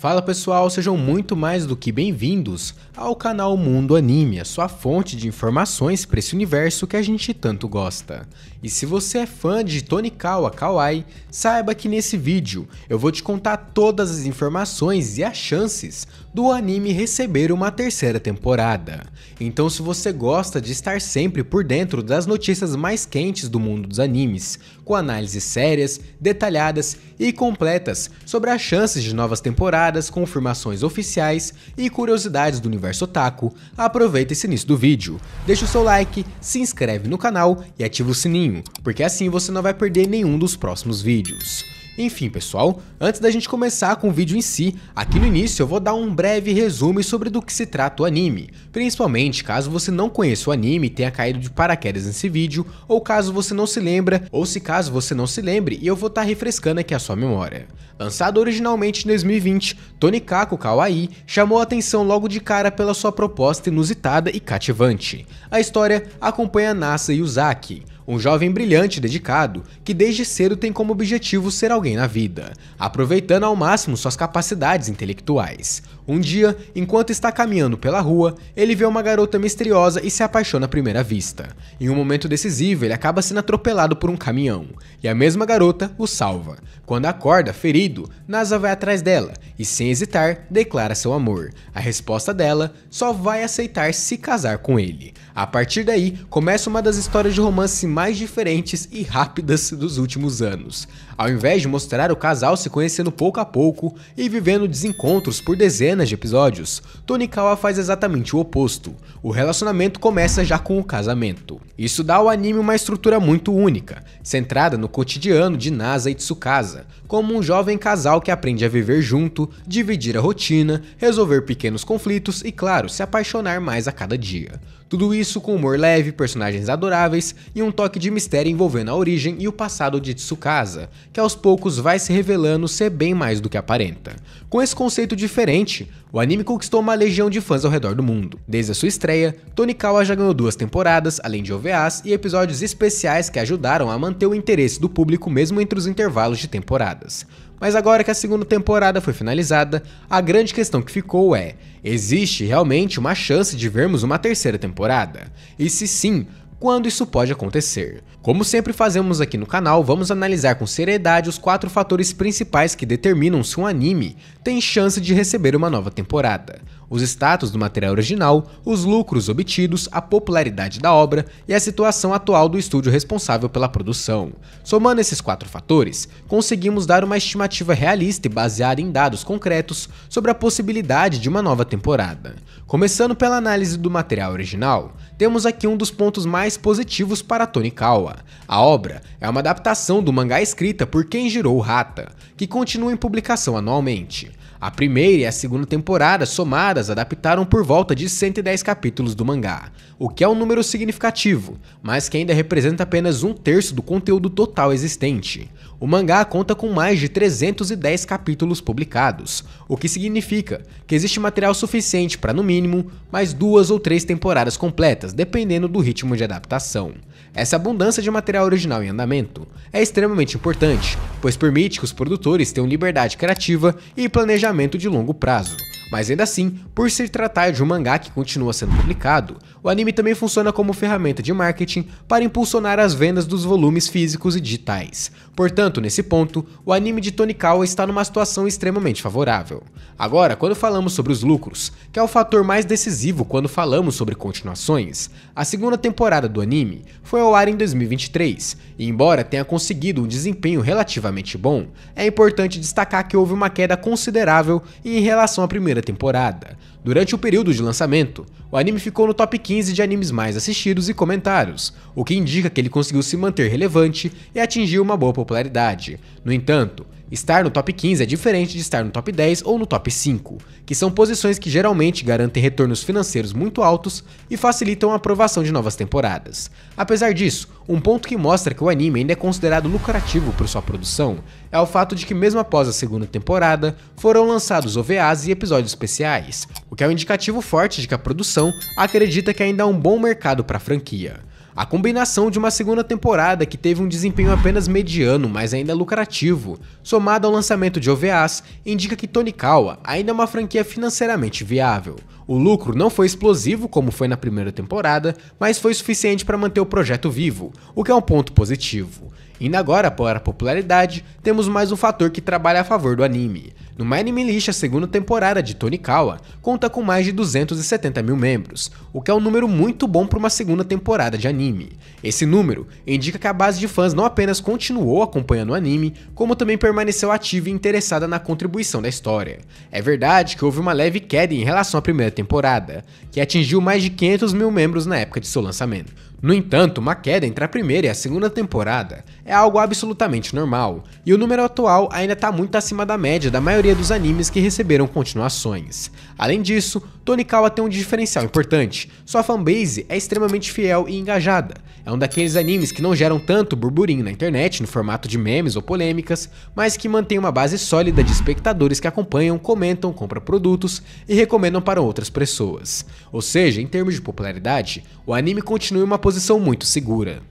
Fala pessoal, sejam muito mais do que bem-vindos ao canal Mundo Anime, a sua fonte de informações para esse universo que a gente tanto gosta. E se você é fã de Tonikawa Kawaii, saiba que nesse vídeo eu vou te contar todas as informações e as chances do anime receber uma terceira temporada. Então se você gosta de estar sempre por dentro das notícias mais quentes do mundo dos animes, com análises sérias, detalhadas e completas sobre as chances de novas temporadas, confirmações oficiais e curiosidades do universo otaku, aproveita esse início do vídeo, deixa o seu like, se inscreve no canal e ativa o sininho, porque assim você não vai perder nenhum dos próximos vídeos. Enfim pessoal, antes da gente começar com o vídeo em si, aqui no início eu vou dar um breve resumo sobre do que se trata o anime, principalmente caso você não conheça o anime e tenha caído de paraquedas nesse vídeo, ou caso você não se lembra, ou se caso você não se lembre e eu vou estar refrescando aqui a sua memória. Lançado originalmente em 2020, Tonikawa Kawaii chamou a atenção logo de cara pela sua proposta inusitada e cativante. A história acompanha Nasa Yuzaki, um jovem brilhante e dedicado que desde cedo tem como objetivo ser alguém na vida, aproveitando ao máximo suas capacidades intelectuais. Um dia, enquanto está caminhando pela rua, ele vê uma garota misteriosa e se apaixona à primeira vista. Em um momento decisivo, ele acaba sendo atropelado por um caminhão, e a mesma garota o salva. Quando acorda, ferido, Nasa vai atrás dela e, sem hesitar, declara seu amor. A resposta dela: só vai aceitar se casar com ele. A partir daí, começa uma das histórias de romance mais diferentes e rápidas dos últimos anos. Ao invés de mostrar o casal se conhecendo pouco a pouco e vivendo desencontros por dezenas de episódios, Tonikawa faz exatamente o oposto. O relacionamento começa já com o casamento. Isso dá ao anime uma estrutura muito única, centrada no cotidiano de Nasa e Tsukasa, como um jovem casal que aprende a viver junto, dividir a rotina, resolver pequenos conflitos e, claro, se apaixonar mais a cada dia. Tudo isso com humor leve, personagens adoráveis e um toque de mistério envolvendo a origem e o passado de Tsukasa, que aos poucos vai se revelando ser bem mais do que aparenta. Com esse conceito diferente, o anime conquistou uma legião de fãs ao redor do mundo. Desde a sua estreia, Tonikawa já ganhou 2 temporadas, além de OVAs e episódios especiais que ajudaram a manter o interesse do público mesmo entre os intervalos de temporadas. Mas agora que a segunda temporada foi finalizada, a grande questão que ficou é: existe realmente uma chance de vermos uma terceira temporada? E se sim, quando isso pode acontecer? Como sempre fazemos aqui no canal, vamos analisar com seriedade os 4 fatores principais que determinam se um anime tem chance de receber uma nova temporada: os status do material original, os lucros obtidos, a popularidade da obra e a situação atual do estúdio responsável pela produção. Somando esses 4 fatores, conseguimos dar uma estimativa realista e baseada em dados concretos sobre a possibilidade de uma nova temporada. Começando pela análise do material original, temos aqui um dos pontos mais positivos para Tonikawa. A obra é uma adaptação do mangá escrita por Kenjiro Hata, que continua em publicação anualmente. A primeira e a segunda temporada somadas adaptaram por volta de 110 capítulos do mangá, o que é um número significativo, mas que ainda representa apenas 1/3 do conteúdo total existente. O mangá conta com mais de 310 capítulos publicados, o que significa que existe material suficiente para, no mínimo, mais 2 ou 3 temporadas completas, dependendo do ritmo de adaptação. Essa abundância de material original em andamento é extremamente importante, pois permite que os produtores tenham liberdade criativa e planejamento de longo prazo. Mas ainda assim, por se tratar de um mangá que continua sendo publicado, o anime também funciona como ferramenta de marketing para impulsionar as vendas dos volumes físicos e digitais. Portanto, nesse ponto, o anime de Tonikawa está numa situação extremamente favorável. Agora, quando falamos sobre os lucros, que é o fator mais decisivo quando falamos sobre continuações, a segunda temporada do anime foi ao ar em 2023, e embora tenha conseguido um desempenho relativamente bom, é importante destacar que houve uma queda considerável em relação à primeira temporada. Durante o período de lançamento, o anime ficou no top 15 de animes mais assistidos e comentados, o que indica que ele conseguiu se manter relevante e atingir uma boa popularidade. No entanto, estar no top 15 é diferente de estar no top 10 ou no top 5, que são posições que geralmente garantem retornos financeiros muito altos e facilitam a aprovação de novas temporadas. Apesar disso, um ponto que mostra que o anime ainda é considerado lucrativo por sua produção é o fato de que mesmo após a segunda temporada, foram lançados OVAs e episódios especiais, o que é um indicativo forte de que a produção acredita que ainda há um bom mercado para a franquia. A combinação de uma segunda temporada que teve um desempenho apenas mediano, mas ainda lucrativo, somado ao lançamento de OVAs, indica que Tonikawa ainda é uma franquia financeiramente viável. O lucro não foi explosivo como foi na primeira temporada, mas foi suficiente para manter o projeto vivo, o que é um ponto positivo. Indo agora para a popularidade, temos mais um fator que trabalha a favor do anime. No My Anime List, a segunda temporada de Tonikawa conta com mais de 270 mil membros, o que é um número muito bom para uma segunda temporada de anime. Esse número indica que a base de fãs não apenas continuou acompanhando o anime, como também permaneceu ativa e interessada na contribuição da história. É verdade que houve uma leve queda em relação à primeira temporada, que atingiu mais de 500 mil membros na época de seu lançamento. No entanto, uma queda entre a primeira e a segunda temporada é algo absolutamente normal, e o número atual ainda está muito acima da média da maioria dos animes que receberam continuações. Além disso, Tonikawa tem um diferencial importante: sua fanbase é extremamente fiel e engajada. É um daqueles animes que não geram tanto burburinho na internet no formato de memes ou polêmicas, mas que mantém uma base sólida de espectadores que acompanham, comentam, compram produtos e recomendam para outras pessoas. Ou seja, em termos de popularidade, o anime continua em uma posição muito segura.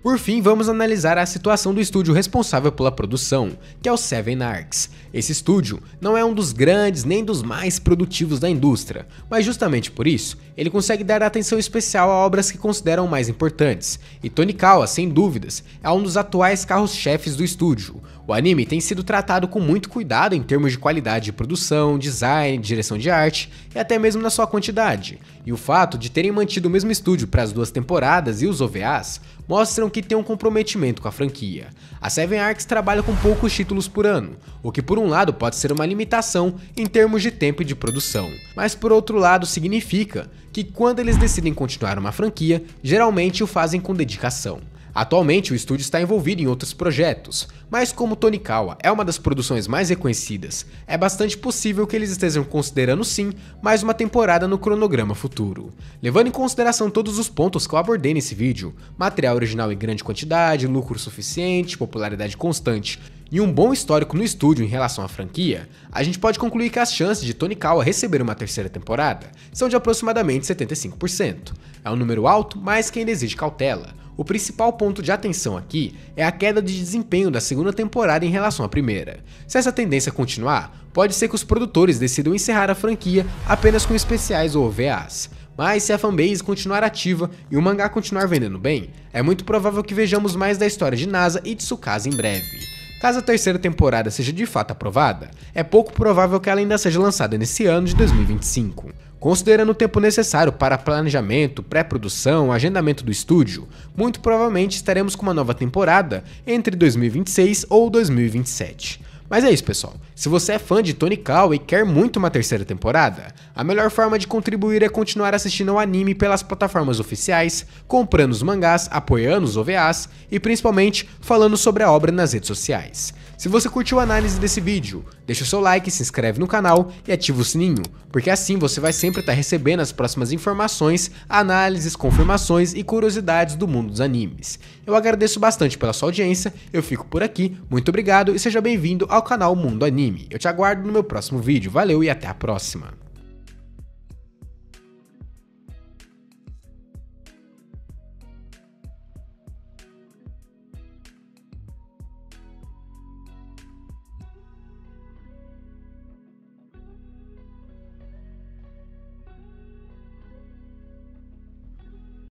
Por fim, vamos analisar a situação do estúdio responsável pela produção, que é o Seven Arcs. Esse estúdio não é um dos grandes nem dos mais produtivos da indústria, mas justamente por isso, ele consegue dar atenção especial a obras que consideram mais importantes, e Tonikawa, sem dúvidas, é um dos atuais carros-chefes do estúdio. O anime tem sido tratado com muito cuidado em termos de qualidade de produção, design, direção de arte e até mesmo na sua quantidade. E o fato de terem mantido o mesmo estúdio para as duas temporadas e os OVAs mostram que tem um comprometimento com a franquia. A Seven Arcs trabalha com poucos títulos por ano, o que por um lado pode ser uma limitação em termos de tempo de produção, mas por outro lado significa que quando eles decidem continuar uma franquia, geralmente o fazem com dedicação. Atualmente o estúdio está envolvido em outros projetos, mas como Tonikawa é uma das produções mais reconhecidas, é bastante possível que eles estejam considerando sim mais uma temporada no cronograma futuro. Levando em consideração todos os pontos que eu abordei nesse vídeo, material original em grande quantidade, lucro suficiente, popularidade constante e um bom histórico no estúdio em relação à franquia, a gente pode concluir que as chances de Tonikawa receber uma terceira temporada são de aproximadamente 75%. É um número alto, mas que ainda exige cautela. O principal ponto de atenção aqui é a queda de desempenho da segunda temporada em relação à primeira. Se essa tendência continuar, pode ser que os produtores decidam encerrar a franquia apenas com especiais ou OVAs. Mas se a fanbase continuar ativa e o mangá continuar vendendo bem, é muito provável que vejamos mais da história de Nasa e Tsukasa em breve. Caso a terceira temporada seja de fato aprovada, é pouco provável que ela ainda seja lançada nesse ano de 2025. Considerando o tempo necessário para planejamento, pré-produção, agendamento do estúdio, muito provavelmente estaremos com uma nova temporada entre 2026 ou 2027. Mas é isso, pessoal. Se você é fã de Tonikawa e quer muito uma terceira temporada, a melhor forma de contribuir é continuar assistindo ao anime pelas plataformas oficiais, comprando os mangás, apoiando os OVAs e principalmente falando sobre a obra nas redes sociais. Se você curtiu a análise desse vídeo, deixa o seu like, se inscreve no canal e ativa o sininho, porque assim você vai sempre estar recebendo as próximas informações, análises, confirmações e curiosidades do mundo dos animes. Eu agradeço bastante pela sua audiência, eu fico por aqui, muito obrigado e seja bem-vindo ao canal Mundo Anime. Eu te aguardo no meu próximo vídeo, valeu e até a próxima!